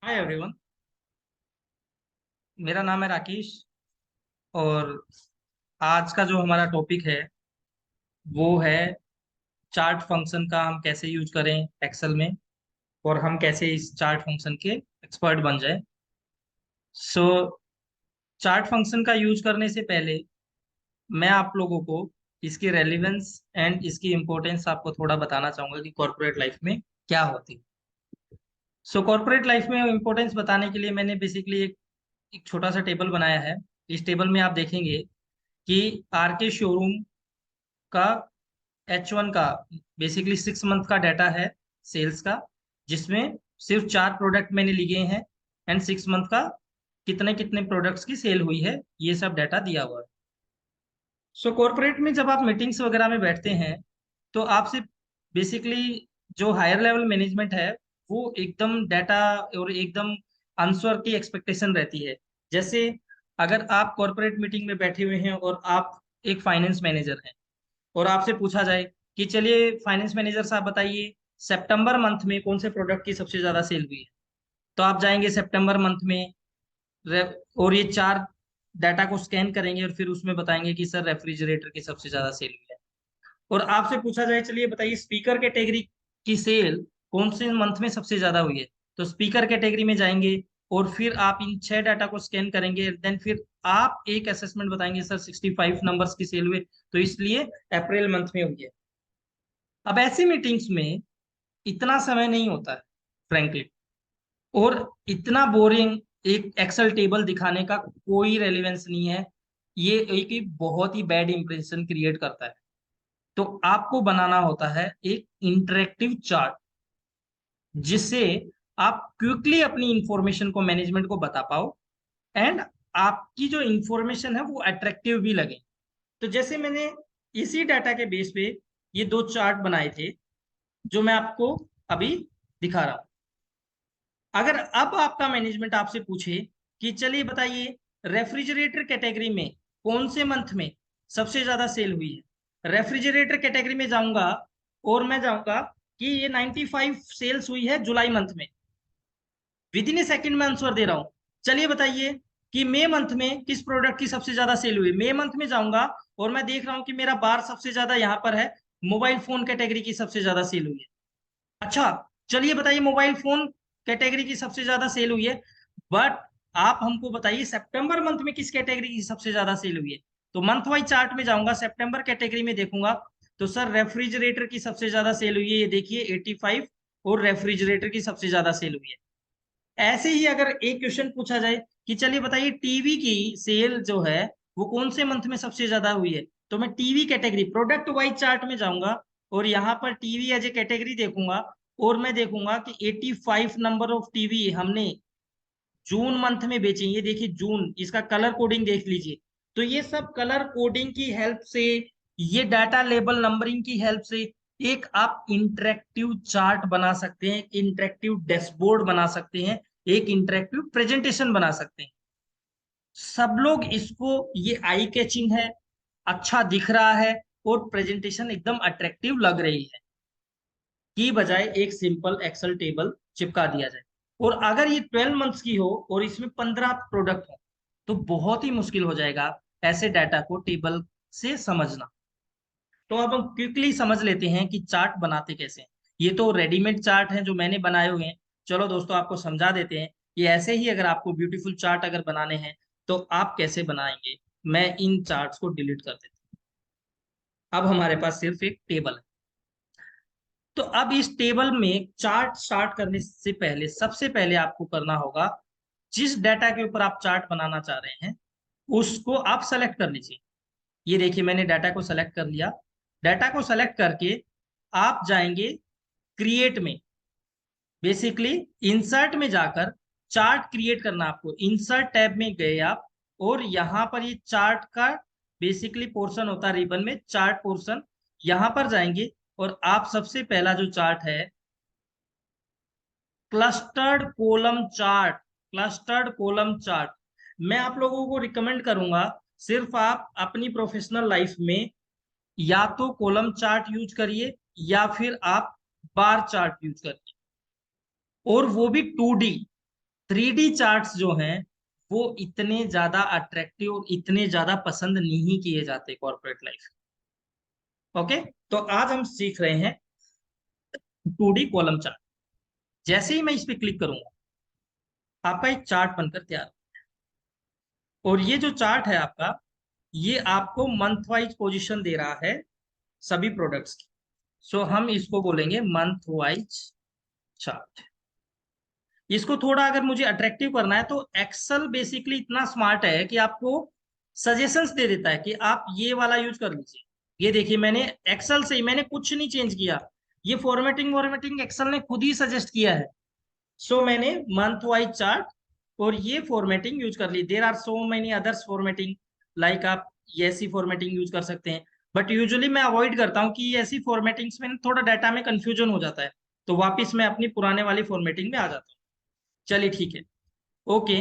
Hi everyone. मेरा नाम है राकेश और आज का जो हमारा टॉपिक है वो है चार्ट फंक्शन का हम कैसे यूज करें एक्सेल में और हम कैसे इस चार्ट फंक्शन के एक्सपर्ट बन जाएं। सो चार्ट फंक्शन का यूज करने से पहले मैं आप लोगों को इसकी रेलेवेंस एंड इसकी इम्पोर्टेंस आपको थोड़ा बताना चाहूंगा कि कॉर्पोरेट लाइफ में क्या होती है। सो कॉर्पोरेट लाइफ में इम्पोर्टेंस बताने के लिए मैंने बेसिकली एक छोटा सा टेबल बनाया है। इस टेबल में आप देखेंगे कि आर के शोरूम का H1 का बेसिकली 6 मंथ का डाटा है सेल्स का, जिसमें सिर्फ 4 प्रोडक्ट मैंने लिए हैं एंड 6 मंथ का कितने कितने प्रोडक्ट्स की सेल हुई है ये सब डाटा दिया हुआ है। सो कॉर्पोरेट में जब आप मीटिंग्स वगैरह में बैठते हैं तो आपसे बेसिकली जो हायर लेवल मैनेजमेंट है वो एकदम डाटा और एकदम आंसर की एक्सपेक्टेशन रहती है। जैसे अगर आप कॉर्पोरेट मीटिंग में बैठे हुए हैं और आप एक फाइनेंस मैनेजर हैं और आपसे पूछा जाए कि चलिए फाइनेंस मैनेजर साहब बताइए सितंबर मंथ में कौन से प्रोडक्ट की सबसे ज्यादा सेल हुई है, तो आप जाएंगे सितंबर मंथ में और ये 4 डाटा को स्कैन करेंगे और फिर उसमें बताएंगे कि सर रेफ्रिजरेटर की सबसे ज्यादा सेल हुई है। और आपसे पूछा जाए चलिए बताइए स्पीकर कैटेगरी की सेल कौन से मंथ में सबसे ज्यादा हुई है, तो स्पीकर कैटेगरी में जाएंगे और फिर आप इन 6 डाटा को स्कैन करेंगे, देन फिर आप एक असेसमेंट बताएंगे सर 65 नंबर्स की सेल हुए, तो इसलिए अप्रैल मंथ में हुई है। अब ऐसी मीटिंग्स में इतना समय नहीं होता है फ्रैंकली, और इतना बोरिंग एक एक्सेल टेबल दिखाने का कोई रेलेवेंस नहीं है। ये एक बहुत ही बैड इंप्रेशन क्रिएट करता है। तो आपको बनाना होता है एक इंटरेक्टिव चार्ट जिससे आप क्विकली अपनी इंफॉर्मेशन को मैनेजमेंट को बता पाओ एंड आपकी जो इंफॉर्मेशन है वो अट्रैक्टिव भी लगे। तो जैसे मैंने इसी डाटा के बेस पे ये 2 चार्ट बनाए थे जो मैं आपको अभी दिखा रहा हूं। अगर अब आपका मैनेजमेंट आपसे पूछे कि चलिए बताइए रेफ्रिजरेटर कैटेगरी में कौन से मंथ में सबसे ज्यादा सेल हुई है, रेफ्रिजरेटर कैटेगरी में जाऊंगा और मैं जाऊंगा कि ये 95 सेल्स हुई है जुलाई मंथ में। विद इन ए सेकेंड में आंसर दे रहा हूं। चलिए बताइए कि मई मंथ में किस प्रोडक्ट की सबसे ज्यादा सेल हुई। मई मंथ में जाऊंगा और मैं देख रहा हूं कि मेरा बार सबसे ज्यादा यहाँ पर है, मोबाइल फोन कैटेगरी की सबसे ज्यादा सेल हुई है। अच्छा, चलिए बताइए मोबाइल फोन कैटेगरी की सबसे ज्यादा सेल हुई है, बट आप हमको बताइए सितंबर मंथ में किस कैटेगरी की सबसे ज्यादा सेल हुई है। तो मंथ वाइज चार्ट में जाऊंगा, सितंबर कैटेगरी में देखूंगा तो सर रेफ्रिजरेटर की सबसे ज्यादा सेल हुई है, ये देखिए 85, और रेफ्रिजरेटर की सबसे ज्यादा सेल हुई है। ऐसे ही अगर एक क्वेश्चन पूछा जाए कि चलिए बताइए टीवी की सेल जो है वो कौन से मंथ में सबसे ज्यादा हुई है, तो मैं TV category product wise chart में जाऊंगा और यहाँ पर टीवी एज ए कैटेगरी देखूंगा और मैं देखूंगा कि 85 नंबर ऑफ टीवी हमने जून मंथ में बेचे। ये देखिए जून, इसका कलर कोडिंग देख लीजिए। तो ये सब कलर कोडिंग की हेल्प से, ये डाटा लेबल नंबरिंग की हेल्प से एक आप इंटरेक्टिव चार्ट बना सकते हैं, एक इंटरेक्टिव डैशबोर्ड बना सकते हैं, एक इंटरेक्टिव प्रेजेंटेशन बना सकते हैं। सब लोग इसको, ये आई कैचिंग है, अच्छा दिख रहा है और प्रेजेंटेशन एकदम अट्रैक्टिव लग रही है की बजाय एक सिंपल एक्सेल टेबल चिपका दिया जाए। और अगर ये 12 मंथ्स की हो और इसमें 15 प्रोडक्ट हो तो बहुत ही मुश्किल हो जाएगा ऐसे डाटा को टेबल से समझना। तो अब हम क्विकली समझ लेते हैं कि चार्ट बनाते कैसे हैं। ये तो रेडीमेड चार्ट हैं जो मैंने बनाए हुए हैं। चलो दोस्तों आपको समझा देते हैं कि ऐसे ही अगर आपको ब्यूटीफुल चार्ट अगर बनाने हैं तो आप कैसे बनाएंगे। मैं इन चार्ट्स को डिलीट कर देता हूं। अब हमारे पास सिर्फ एक टेबल है। तो अब इस टेबल में चार्ट स्टार्ट करने से पहले सबसे पहले आपको करना होगा, जिस डाटा के ऊपर आप चार्ट बनाना चाह रहे हैं उसको आप सेलेक्ट कर लीजिए। ये देखिए मैंने डाटा को सेलेक्ट कर लिया। डाटा को सेलेक्ट करके आप जाएंगे क्रिएट में, बेसिकली इंसर्ट में जाकर चार्ट क्रिएट करना। आपको इंसर्ट टैब में गए आप और यहाँ पर ये चार्ट का बेसिकली पोर्शन होता है रिबन में, चार्ट पोर्शन, यहाँ पर जाएंगे और आप सबसे पहला जो चार्ट है clustered column chart, clustered column chart मैं आप लोगों को रिकमेंड करूंगा सिर्फ आप अपनी प्रोफेशनल लाइफ में या तो कॉलम चार्ट यूज करिए या फिर आप बार चार्ट यूज करिए, और वो भी 2D। 3D चार्ट्स जो हैं वो इतने ज्यादा अट्रैक्टिव और इतने ज्यादा पसंद नहीं किए जाते कॉर्पोरेट लाइफ। ओके, तो आज हम सीख रहे हैं 2D कॉलम चार्ट। जैसे ही मैं इस पे क्लिक करूंगा आपका एक चार्ट बनकर तैयार हो। और ये जो चार्ट है आपका, ये आपको मंथ वाइज पोजीशन दे रहा है सभी प्रोडक्ट्स की। सो हम इसको बोलेंगे मंथ वाइज चार्ट। इसको थोड़ा अगर मुझे अट्रैक्टिव करना है तो एक्सेल बेसिकली इतना स्मार्ट है कि आपको सजेशंस दे देता है कि आप ये वाला यूज कर लीजिए। ये देखिए, मैंने एक्सेल से ही, मैंने कुछ नहीं चेंज किया, ये फॉर्मेटिंग फॉर्मेटिंग एक्सेल ने खुद ही सजेस्ट किया है। सो मैंने मंथ वाइज चार्ट और ये फॉर्मेटिंग यूज कर ली। There are so many others formatting, like आप ये ऐसी फॉर्मेटिंग यूज कर सकते हैं, बट यूजुअली मैं अवॉइड करता हूँ कि ये ऐसी फॉर्मेटिंग्स में थोड़ा डाटा में कंफ्यूजन हो जाता है, तो वापिस मैं अपनी पुराने वाली फॉर्मेटिंग में आ जाता हूँ। चलिए ठीक है, ओके।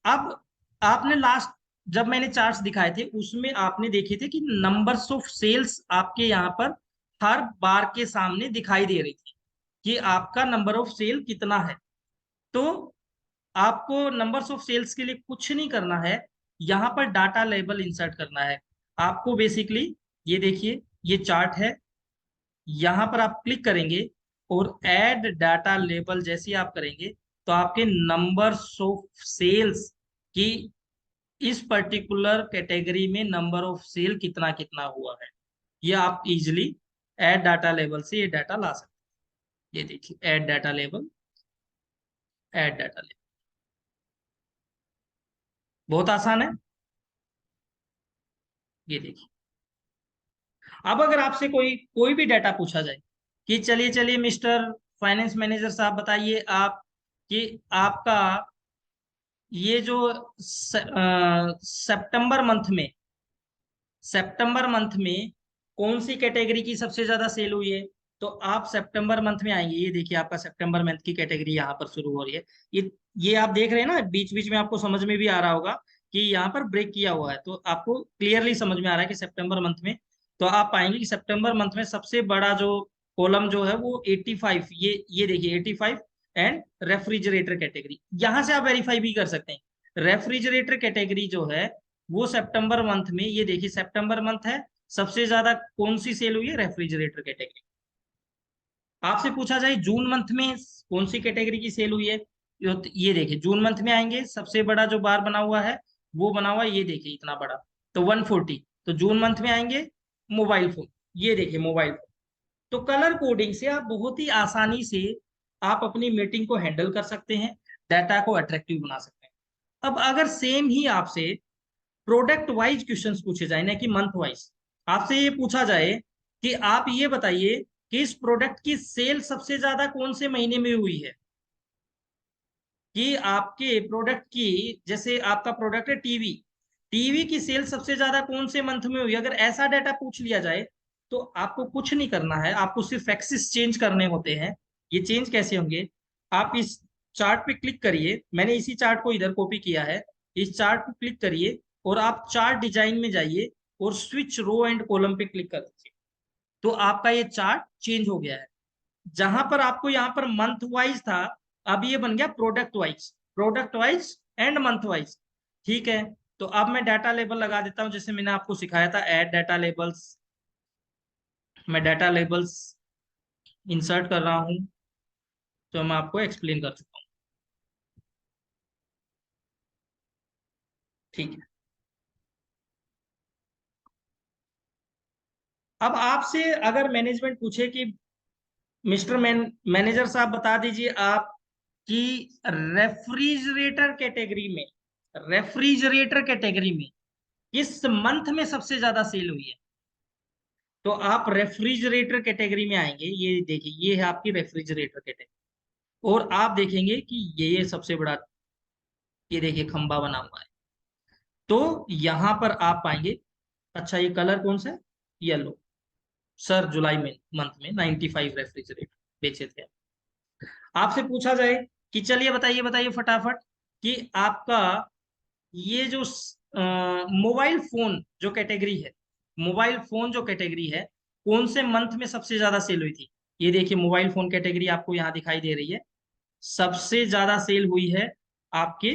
अब आपने लास्ट जब मैंने चार्ट्स दिखाए थे उसमें आपने देखे थे कि नंबर्स ऑफ सेल्स आपके यहाँ पर हर बार के सामने दिखाई दे रही थी कि आपका नंबर ऑफ सेल कितना है। तो आपको नंबर्स ऑफ सेल्स के लिए कुछ नहीं करना है, यहाँ पर डाटा लेबल इंसर्ट करना है आपको बेसिकली। ये देखिए, ये चार्ट है, यहाँ पर आप क्लिक करेंगे और ऐड डाटा लेबल जैसे ही आप करेंगे तो आपके नंबर्स ऑफ सेल्स की इस पर्टिकुलर कैटेगरी में नंबर ऑफ सेल कितना कितना हुआ है, ये आप इजिली ऐड डाटा लेबल से ये डाटा ला सकते हैं। ये देखिए, add data label, add data label, बहुत आसान है। ये देखिए, अब अगर आपसे कोई कोई भी डाटा पूछा जाए कि चलिए चलिए मिस्टर फाइनेंस मैनेजर साहब बताइए आप कि आपका ये जो सितंबर मंथ में, सितंबर मंथ में कौन सी कैटेगरी की सबसे ज्यादा सेल हुई है, तो आप सितंबर मंथ में आएंगे। ये देखिए, आपका सितंबर मंथ की कैटेगरी यहाँ पर शुरू हो रही है। ये आप देख रहे हैं ना, बीच बीच में आपको समझ में भी आ रहा होगा कि यहाँ पर ब्रेक किया हुआ है, तो आपको क्लियरली समझ में आ रहा है कि सितंबर मंथ में। तो आप पाएंगे कि सितंबर मंथ में सबसे बड़ा जो कॉलम जो है वो 85, ये देखिए 85 एंड रेफ्रिजरेटर कैटेगरी। यहाँ से आप वेरीफाई भी कर सकते हैं। रेफ्रिजरेटर कैटेगरी जो है वो सितंबर मंथ में, ये देखिए सितंबर मंथ है, सबसे ज्यादा कौन सी सेल हुई है, रेफ्रिजरेटर कैटेगरी। आपसे पूछा जाए जून मंथ में कौन सी कैटेगरी की सेल हुई है, ये देखिए जून मंथ में आएंगे, सबसे बड़ा जो बार बना हुआ है वो बना हुआ है, ये देखिए इतना बड़ा, तो 140। तो जून मंथ में आएंगे मोबाइल फोन, ये देखिए मोबाइल फोन। तो कलर कोडिंग से आप बहुत ही आसानी से आप अपनी मीटिंग को हैंडल कर सकते हैं, डाटा को अट्रैक्टिव बना सकते हैं। अब अगर सेम ही आपसे प्रोडक्ट वाइज क्वेश्चंस पूछे जाए ना कि मंथ वाइज, आपसे ये पूछा जाए कि आप ये बताइए कि इस प्रोडक्ट की सेल सबसे ज्यादा कौन से महीने में हुई है, कि आपके प्रोडक्ट की, जैसे आपका प्रोडक्ट है टीवी, टीवी की सेल सबसे ज्यादा कौन से मंथ में हुई, अगर ऐसा डाटा पूछ लिया जाए तो आपको कुछ नहीं करना है, आपको सिर्फ एक्सिस चेंज करने होते हैं। ये चेंज कैसे होंगे, आप इस चार्ट पे क्लिक करिए, मैंने इसी चार्ट को इधर कॉपी किया है, इस चार्ट पे क्लिक करिए और आप चार्ट डिजाइन में जाइए और स्विच रो एंड कॉलम पे क्लिक कर दीजिए। तो आपका ये चार्ट चेंज हो गया है। जहां पर आपको यहाँ पर मंथ वाइज था, अब ये बन गया product wise, product wise and month wise. ठीक है, तो अब मैं डाटा लेबल लगा देता हूं, जैसे मैंने आपको सिखाया था ऐड डाटा लेबल्स। मैं डाटा लेबल्स इंसर्ट कर रहा हूं, तो मैं आपको एक्सप्लेन कर चुका हूँ। ठीक है, अब आपसे अगर मैनेजमेंट पूछे कि मिस्टर मैनेजर साहब बता दीजिए आप कि रेफ्रिजरेटर कैटेगरी में, रेफ्रिजरेटर कैटेगरी में किस मंथ में सबसे ज्यादा सेल हुई है, तो आप रेफ्रिजरेटर कैटेगरी में आएंगे। ये देखिए, ये है आपकी रेफ्रिजरेटर कैटेगरी, और आप देखेंगे कि ये सबसे बड़ा, ये देखिए खंबा बना हुआ है। तो यहां पर आप पाएंगे, अच्छा ये कलर कौन सा है, येलो। सर जुलाई में मंथ में 95 रेफ्रिजरेटर बेचे थे। आपसे पूछा जाए कि चलिए बताइए बताइए फटाफट कि आपका ये जो मोबाइल फोन जो कैटेगरी है, मोबाइल फोन जो कैटेगरी है कौन से मंथ में सबसे ज्यादा सेल हुई थी। ये देखिए मोबाइल फोन कैटेगरी आपको यहाँ दिखाई दे रही है, सबसे ज्यादा सेल हुई है आपके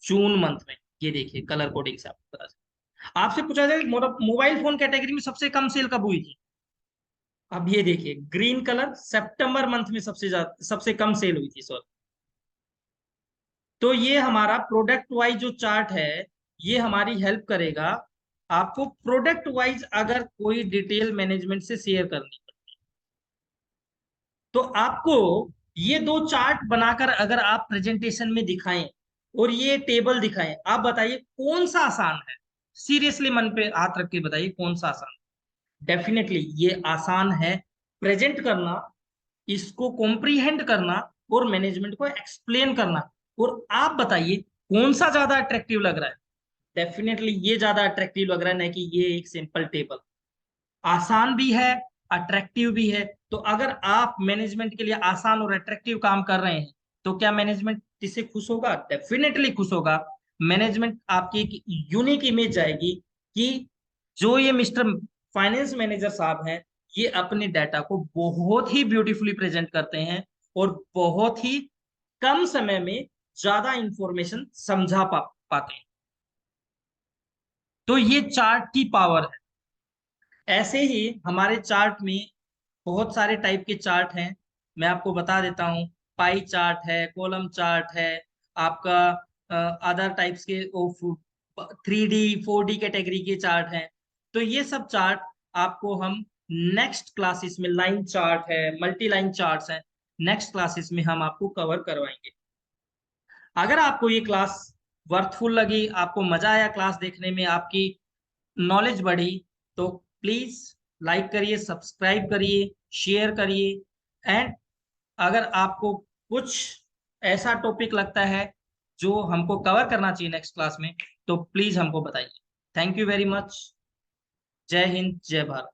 जून मंथ में। ये देखिए कलर कोडिंग से आपको पता चले। आपसे पूछा जाए मोबाइल फोन कैटेगरी में सबसे कम सेल कब हुई थी, अब ये देखिए ग्रीन कलर सितंबर मंथ में सबसे ज्यादा सबसे कम सेल हुई थी सॉरी। तो ये हमारा प्रोडक्ट वाइज जो चार्ट है ये हमारी हेल्प करेगा आपको प्रोडक्ट वाइज अगर कोई डिटेल मैनेजमेंट से शेयर करनी तो आपको ये दो चार्ट बनाकर अगर आप प्रेजेंटेशन में दिखाएं और ये टेबल दिखाएं, आप बताइए कौन सा आसान है। सीरियसली मन पे हाथ रख के बताइए कौन सा आसान। डेफिनेटली ये आसान है प्रेजेंट करना, इसको कॉम्प्रीहेंड करना और मैनेजमेंट को एक्सप्लेन करना। और आप बताइए कौन सा ज्यादा अट्रैक्टिव लग रहा है। डेफिनेटली ये ज्यादा अट्रैक्टिव लग रहा है ना कि ये एक सिंपल टेबल। आसान भी है, अट्रैक्टिव भी है। तो अगर आप मैनेजमेंट के लिए आसान और अट्रैक्टिव काम कर रहे हैं तो क्या मैनेजमेंट इससे खुश होगा? डेफिनेटली खुश होगा। मैनेजमेंट आपकी एक यूनिक इमेज जाएगी कि जो ये मिस्टर फाइनेंस मैनेजर साहब हैं ये अपने डाटा को बहुत ही ब्यूटीफुली प्रेजेंट करते हैं और बहुत ही कम समय में ज्यादा इंफॉर्मेशन समझा पाते हैं। तो ये चार्ट की पावर है। ऐसे ही हमारे चार्ट में बहुत सारे टाइप के चार्ट हैं, मैं आपको बता देता हूँ। पाई चार्ट है, कॉलम चार्ट है, आपका अदर टाइप्स के 3D 4D कैटेगरी के चार्ट हैं। तो ये सब चार्ट आपको हम नेक्स्ट क्लासेस में, लाइन चार्ट है, मल्टी लाइन चार्ट्स हैं, नेक्स्ट क्लासेस में हम आपको कवर करवाएंगे। अगर आपको ये क्लास वर्थफुल लगी, आपको मजा आया क्लास देखने में, आपकी नॉलेज बढ़ी, तो प्लीज लाइक करिए, सब्सक्राइब करिए, शेयर करिए। एंड अगर आपको कुछ ऐसा टॉपिक लगता है जो हमको कवर करना चाहिए नेक्स्ट क्लास में तो प्लीज हमको बताइए। Thank you very much. जय हिंद, जय भारत।